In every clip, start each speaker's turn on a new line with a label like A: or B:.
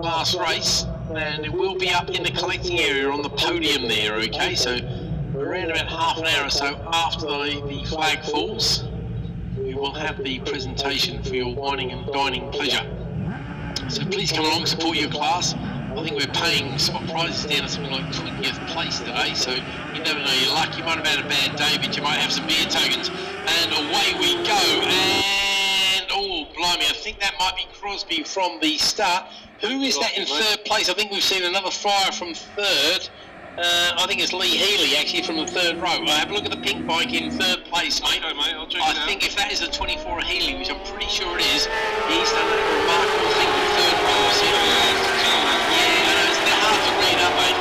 A: last race, and it will be up in the collecting area on the podium there, okay? So around about half an hour or so after the flag falls, we will have the presentation for your wining and dining pleasure. So please come along, support your class. I think we're paying spot prizes down at something like 20th place today, so you never know your luck. You might have had a bad day, but you might have some beer tokens. And away we go, and oh blimey, I think that might be Crosby from the start. Who is that in third place? I think we've seen another flyer from third. I think it's Lee Healy actually from the third row. Have a look at the pink bike in third place, mate.
B: Okay, mate, I'll check
A: I think if that is a 24 Healy, which I'm pretty sure it is, he's done a remarkable thing with third row. Yeah, it's a bit hard to read up, mate.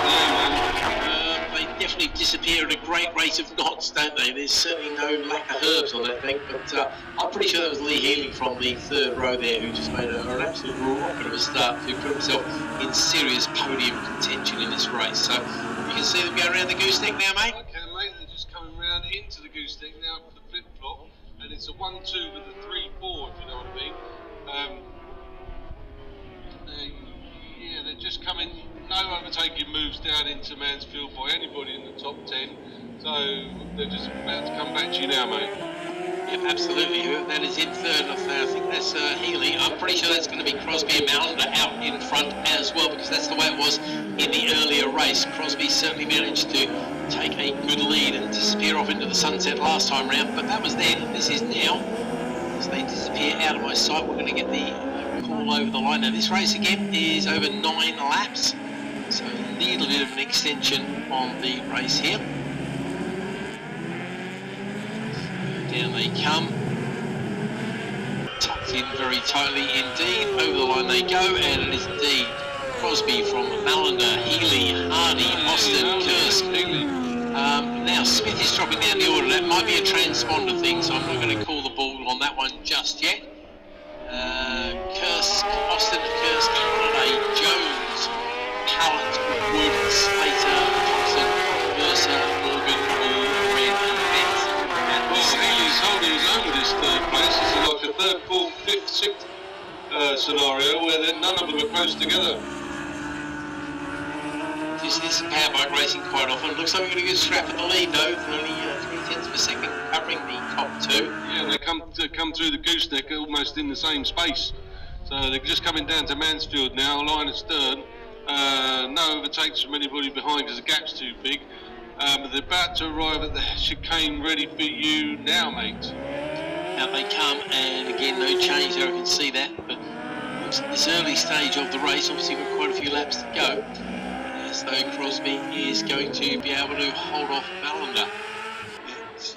A: They definitely disappear at a great rate of knots, don't they? There's certainly no lack of herbs on that thing, but I'm pretty sure that was Lee Healy from the third row there who just made an absolute rocket of a start to put himself in serious podium contention in this race. So you can see them go around the gooseneck now, mate.
B: Okay, mate, they're just coming round into the gooseneck now for the flip-flop, and it's a 1-2 with a 3-4, if you know what I mean. Yeah, they're just coming, no overtaking moves down into Mansfield by anybody in the top 10, so they're just about to come back to you now, mate.
A: Yep, absolutely. That is in third. I think that's Healy. I'm pretty sure that's going to be Crosby and Malander out in front as well, because that's the way it was in the earlier race. Crosby certainly managed to take a good lead and disappear off into the sunset last time round, but that was then. This is now. As they disappear out of my sight, we're going to get the call over the line. Now this race again is over 9 laps, so a little bit of an extension on the race here. Down they come, tucked in very tightly indeed. Over the line they go, and it is indeed Crosby from Malander, Healy, Hardy, Austin, Kursk. Now Smith is dropping down the order. That might be a transponder thing, so I'm not going to call the ball on that one just yet. Kursk, Austin, Kursk, Holiday, Jones, Pallet, Wood, Slater, Thompson, Mercer, Morgan, Moore, Red, and Bent.
B: Healy's holding his own with this third place. This is like a third, fourth, fifth, sixth scenario where none of them are close together.
A: You see this in powerbike racing quite often. Looks like we're going to get a scrap at the lead though, only 3/10 of a second covering the top two.
B: Yeah, they come through the gooseneck almost in the same space. So they're just coming down to Mansfield now, line astern. No overtakes from anybody behind because the gap's too big. But they're about to arrive at the chicane ready for you now, mate.
A: Out they come, and again, no change there, I can see that. But looks at this early stage of the race, obviously we've got quite a few laps to go. As though Crosby is going to be able to hold off Malander.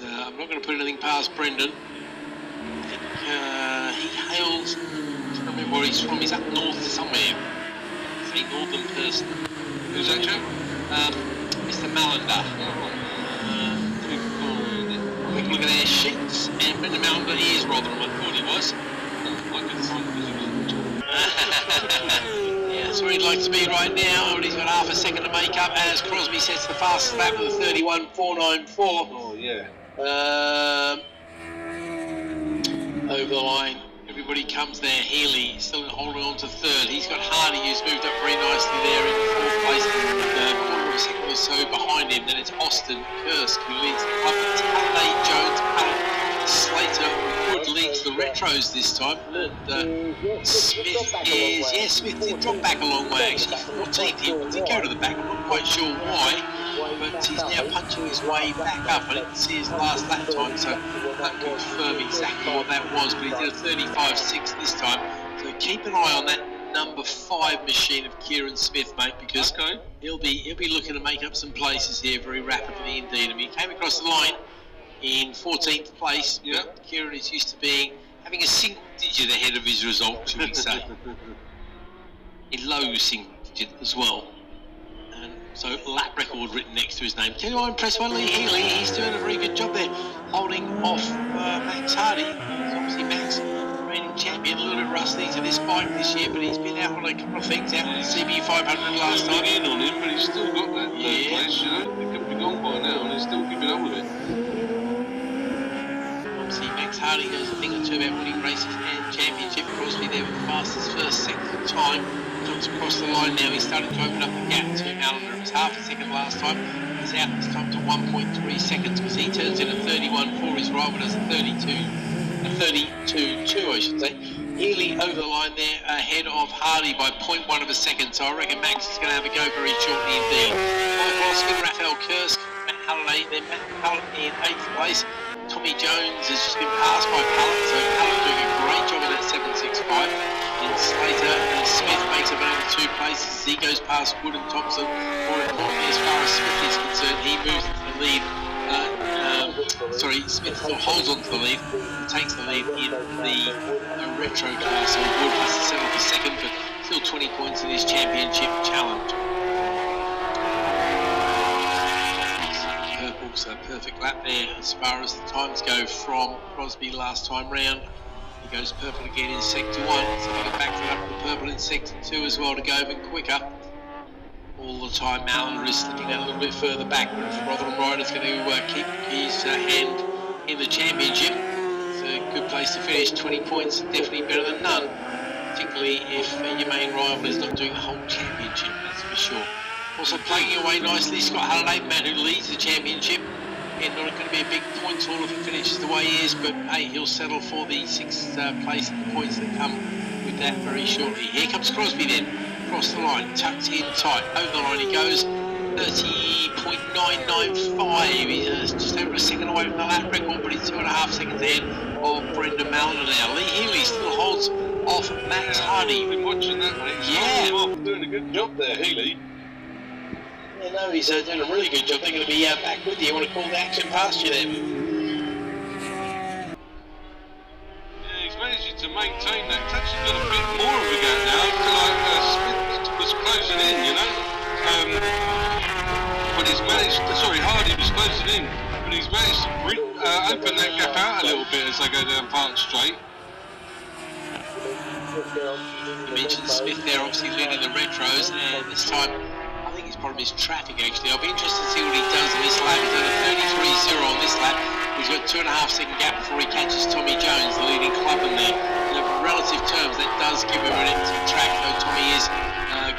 A: I'm not going to put anything past Brendan. He hails, I don't remember where he's from, he's up north somewhere. He's a northern person.
B: Who's that, Joe?
A: Mr. Malander. We can look at our sheets, and Brendan Malander is Rotherham, I thought he was.
B: I couldn't find
A: Yeah, that's where he'd like to be right now, but he's got half a second to make up as Crosby sets the fastest lap with a 31.494.
B: Oh, yeah.
A: Over the line, everybody comes there. Healy still holding on to third. He's got Hardy, who's moved up very nicely there in fourth place. Quarter of a second or so behind him. Then it's Austin Kursk who leads the club. It's Halliday, Jones, Pallet, Slater, Wood leads the retros this time. And Smith did drop back a long way actually. 14th, he did go to the back. I'm not quite sure why. But he's now punching his way back up. I didn't see his last lap time, so I can't confirm exactly what that was, but he did a 35.6 this time. So keep an eye on that number 5 machine of Kieran Smith, mate, because he'll be looking to make up some places here very rapidly indeed. I mean, he came across the line in 14th place.
B: Yeah.
A: Kieran is used to having a single digit ahead of his result, should we say. A low single digit as well. So lap record written next to his name. Tell you what, I'm impressed by Lee Healy. He's doing a very good job there, holding off Max Hardy. He's obviously Max, reigning champion, a little bit rusty to this bike this year, but he's been out on a couple of things, out on the CB 500 last time.
B: In on him, but he's still got that third place, you know. He could be gone by now, and he's still keeping up with it.
A: Obviously, Max Hardy knows a thing or two about winning races and championship. Crosby there with the fastest first second time. comes across the line now. He's starting to open up the gap to Allender. It was half a second last time. He's out this time to 1.3 seconds because he turns in a 31 for his rival, does a 32.2 I should say. Healy over the line there ahead of Hardy by 0.1 of a second, so I reckon Max is going to have a go very shortly indeed. Michael Oscar, Raphael Kursk, Matt Halliday, then Matt Pallet in 8th place. Tommy Jones has just been passed by Pallet, so Pallet doing a great job in that 7.65. Then Slater and Smith makes up another 2 places as he goes past Wood and Thompson. More importantly, as far as Smith is concerned, he moves into the lead. Smith still holds on to the lead and takes the lead in the retro class. So Wood has to settle for second, but still 20 points in his championship challenge. Purple's a perfect lap there as far as the times go from Crosby last time round. He goes purple again in sector 1, so they get back to up the purple in sector 2 as well to go even quicker. All the time Allender is slipping out a little bit further back, but if Rotherham Rider's going to keep his hand in the championship, it's a good place to finish. 20 points, definitely better than none, particularly if your main rival is not doing the whole championship, that's for sure. Also plugging away nicely, Scott Halliday, the man who leads the championship. Again, not going to be a big points haul if he finishes the way he is, but hey, he'll settle for the 6th place and the points that come with that very shortly. Here comes Crosby then. Across the line, tucked in tight, over the line he goes, 30.995, he's just over a second away from the lap record, but he's 2.5 seconds ahead of Brendan Malner now. Lee Healy still holds off Max Hardy.
B: I've been watching that, mate.
A: Yeah.
B: Doing a good job there, Healy.
A: Yeah, no, he's doing a really good job. They're going to be back with you. You want to call the action past you then?
B: Managing to maintain that. He's actually got a bit more of a gap now. Smith was closing in, you know. But he's managed. Hardy was closing in, but he's managed to open that gap out a little bit as they go down Park Straight.
A: You mentioned Smith there, obviously leading the retros, and this time I think his problem is traffic. Actually, I'll be interested to see what he does in this lap. He's done a 33.0 on this lap. He's got 2.5 second gap before he catches Tommy Jones, the leading club in there. In relative terms, that does give him an empty track, though Tommy is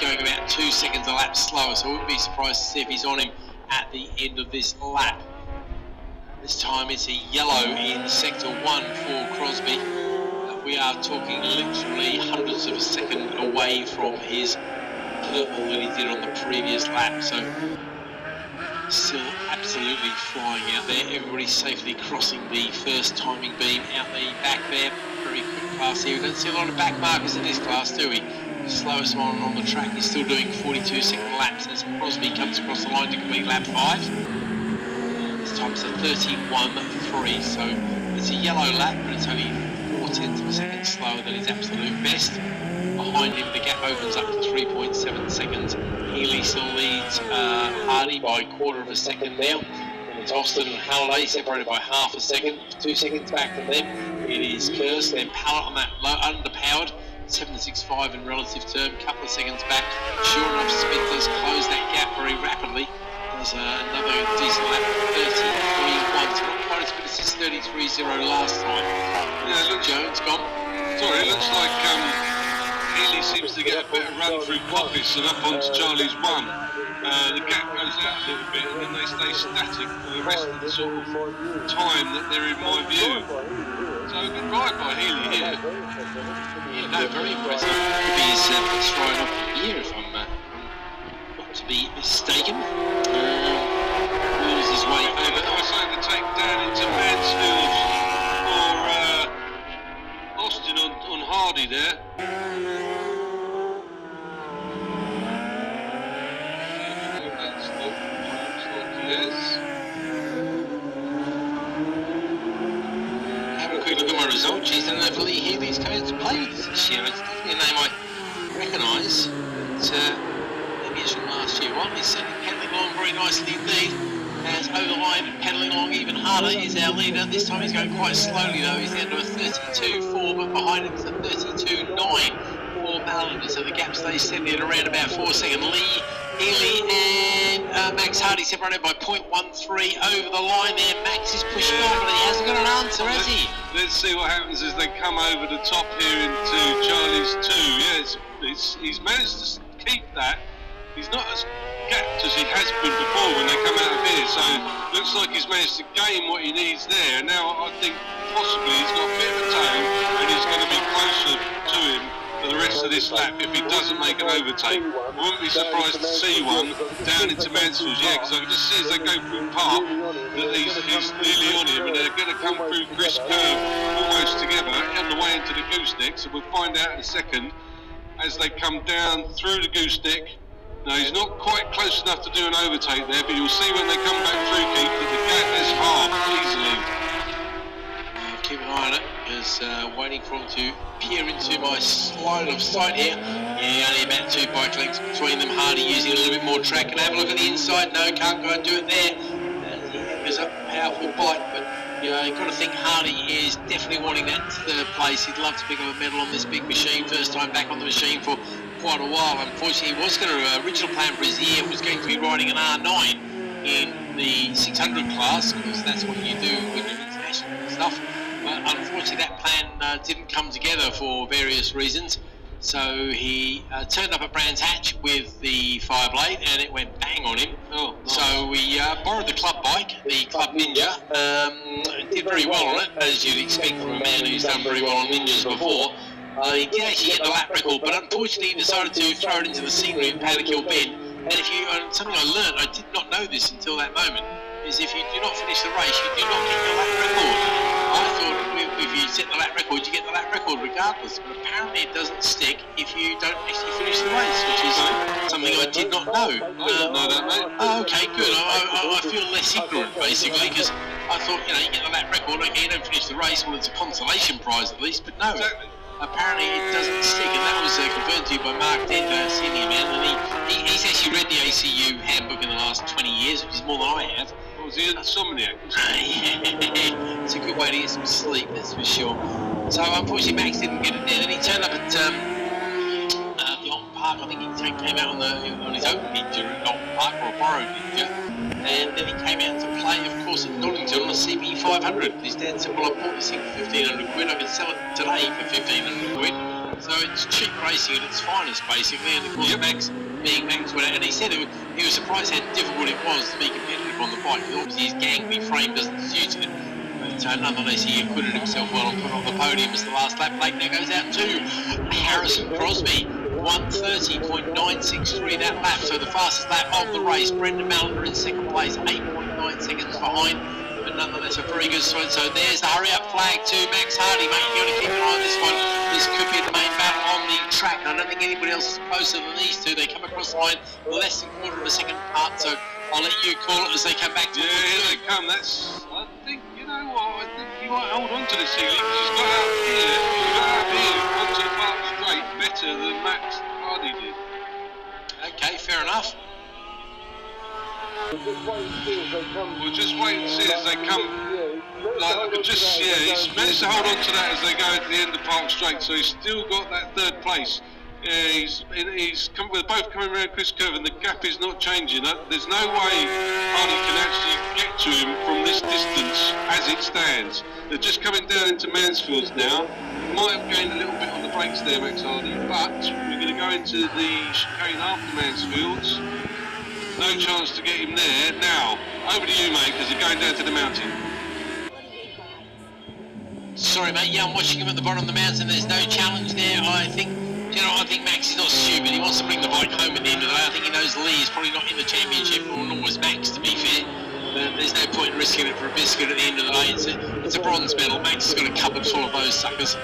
A: going about 2 seconds a lap slower, so I wouldn't be surprised to see if he's on him at the end of this lap. This time it's a yellow in sector 1 for Crosby. We are talking literally hundreds of a second away from his purple that he did on the previous lap, so still absolutely flying out there. Everybody's safely crossing the first timing beam out the back there. Very quick class here. We don't see a lot of back markers in this class, do we? The slowest one on the track is still doing 42 second laps as Crosby comes across the line to complete lap 5. This time it's a 31.3, so it's a yellow lap, but it's only 0.4 of a second slower than his absolute best. Behind him, the gap opens up to 3.7 seconds. Healy still leads Hardy by a quarter of a second now. And it's Austin and Halliday separated by half a second. 2 seconds back from them. It is Kursk, then Pallet on that low, underpowered. 7.65 in relative term, couple of seconds back. Sure enough, Smith does close that gap very rapidly. There's another decent lap, 33.1. So not quite as good as his 33.0 last time.
B: Yeah,
A: Jones gone.
B: Sorry, it looks like Healy seems to get a better run through Coppice and up onto Charlie's 1. The gap goes out a little bit and then they stay static for the rest of the sort of time that they're in my view. So a good ride by Healy here.
A: Yeah, no, very impressive. Could be his best ride of the year if I'm not to be mistaken. Wheels his way over.
B: I was saying to take down into Mansfield or Austin on Hardy there. Yes.
A: Have a quick look at my results. Geez, I don't know if Lee Healy's coming to play with us this year. It's definitely a name I recognise. Maybe it's from last year. Well, he's certainly pedalling along very nicely indeed. As over the line, pedalling along even harder is our leader. This time he's going quite slowly though. He's down to a 32.4, but behind him is a 32.9 for Mallinger. So the gap stays steady at around about 4 seconds. Lee Healy and Max Hardy separated by 0.13 over the line there. Max is pushing on, but he hasn't got an answer, has he?
B: Let's see what happens as they come over the top here into Charlie's 2. Yeah, it's he's managed to keep that. He's not as gapped as he has been before when they come out of here, so looks like he's managed to gain what he needs there. Now I think possibly he's got a bit of a tail and he's going to be closer to him for the rest of this lap if he doesn't make an overtake. I wouldn't be surprised to see one down into Mansfield, because I can just see as they go through Park that he's nearly on him, and they're going to come through Chris Curve almost together on the way into the gooseneck, so we'll find out in a second as they come down through the gooseneck. Now he's not quite close enough to do an overtake there, but you'll see when they come back through, Keith, that the gap is halved easily.
A: Keep an eye on it, because waiting for him to peer into my line of sight here. Yeah, only about 2 bike lengths between them. Hardy using a little bit more track. And have a look at the inside. No, can't go and do it there. It was a powerful bike, but you know, you've got to think Hardy is definitely wanting that third place. He'd love to pick up a medal on this big machine. First time back on the machine for quite a while. Unfortunately, he was going to, original plan for his year was going to be riding an R9 in the 600 class, because that's what you do with international stuff. But unfortunately that plan didn't come together for various reasons. So he turned up at Brands Hatch with the Fireblade and it went bang on him. Oh, nice. So we borrowed the club bike, the Club Ninja. Did very well on it, as you'd expect from a man who's done very well on Ninjas before. He did actually get the lap record, but unfortunately he decided to throw it into the scenery at Paddock Hill Bend. And if you, something I learned, I did not know this until that moment, is if you do not finish the race, you do not get your lap record. I thought if you set the lap record, you get the lap record regardless, but apparently it doesn't stick if you don't actually finish the race, which is something I did not know.
B: I didn't know that, mate.
A: Oh, okay, good. I feel less ignorant, basically, because I thought, you know, you get the lap record, okay, you don't finish the race, well, it's a consolation prize at least, but no.
B: Exactly.
A: Apparently it doesn't stick, and that was confirmed to you by Mark Dent, senior man, and he's actually read the ACU handbook in the last 20 years, which is more than I have.
B: Well, was he an insomniac?
A: Yeah, it's a good way to get some sleep, that's for sure. So unfortunately Max didn't get it there, then he turned up at the Alton Park. I think he came out on his own Ninja at Alton Park, or a borrowed Ninja, and then he came out to play, of course, at Donington on a CB 500. His dad said, well, I bought this thing for 1,500 quid, I can sell it today for 1,500 quid. So it's cheap racing at its finest, basically, and of course Max, being Max, and he said he was surprised how difficult it was to be competitive on the bike, because obviously his gangly frame doesn't suit it. But nonetheless, he acquitted himself well and put on the podium as the last lap. Blake now goes out to Harrison Crosby, 1:30.963 that lap, so the fastest lap of the race. Brendan Mallender in second place, 8.9 seconds behind, but nonetheless a very good swing. So there's the hurry up flag to Max Hardy, mate. You've got to keep an eye on this one. This could be the main battle on the track, and I don't think anybody else is closer than these two. They come across the line less than a quarter of a second apart, so I'll let you call it as they come back to
B: here they come. That's, I think, you know what, I think you might hold on to this, Healy, because he's got out here onto the Park straight better than Max Hardy did.
A: Okay, fair enough.
B: We'll just wait and see as they come. Like, just, yeah, he's managed to hold on to that as they go at the end of Park Straight, so he's still got that third place. Yeah, he's come, we're both coming around Chris Curve, and the gap is not changing. There's no way Hardy can actually get to him from this distance as it stands. They're just coming down into Mansfields now. Might have gained a little bit on the brakes there, Max Hardy, but we're going to go into the chicane after Mansfields. No chance to get him there. Now, over to you, mate, because they're going down to the mountain.
A: Sorry, mate. Yeah, I'm watching him at the bottom of the mountain. There's no challenge there. I think Max is not stupid. He wants to bring the bike home at the end of the day. I think he knows Lee is probably not in the championship, or nor was Max, to be fair. There's no point in risking it for a biscuit at the end of the day. It's a bronze medal. Max has got a cupboard full of those suckers.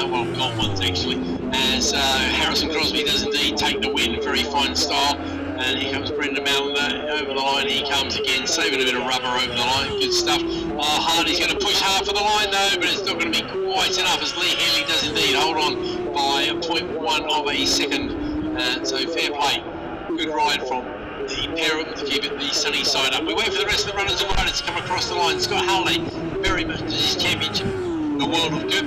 A: Well, got ones actually. As Harrison Crosby does indeed take the win. Very fine style. And here comes Brendan Mallender over the line. He comes again, saving a bit of rubber over the line. Good stuff. Hardy's going to push hard for the line though, but it's not going to be quite enough, as Lee Healy does indeed hold on by 0.1 of a second. So fair play. Good ride from the pair of them to keep it the sunny side up. We wait for the rest of the runners and riders to come across the line. Scott Howley, very much his championship, the world of good.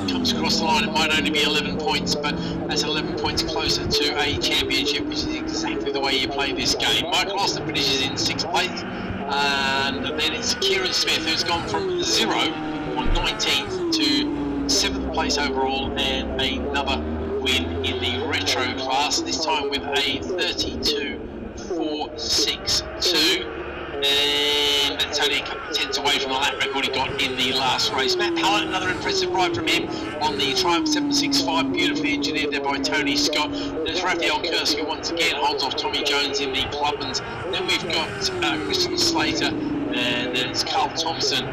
A: Comes across the line, it might only be 11 points, but that's 11 points closer to a championship, which is exactly the way you play this game. Michael Austin finishes in 6th place, and then it's Kieran Smith, who's gone from 0 on 19th to 7th place overall, and another win in the retro class, this time with a 32.462. And that's only a couple of tenths away from the lap record he got in the last race. Matt Hallett, another impressive ride from him on the Triumph 765, beautifully engineered there by Tony Scott. There's Raphael Kurski once again, holds off Tommy Jones in the Clubmans. Then we've got Christian Slater, and then it's Carl Thompson,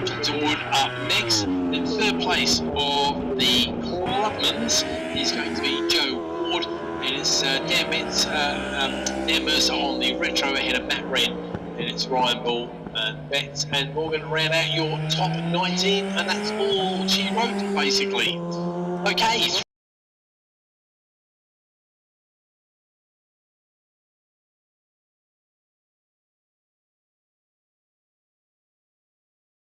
A: Clinton Wood up next. In third place of the Clubmans is going to be Joe Ward, and it's Dan Mercer on the retro ahead of Matt Wren. And it's Ryan Ball and Betts and Morgan round out your top 19, and that's all she wrote basically. Okay.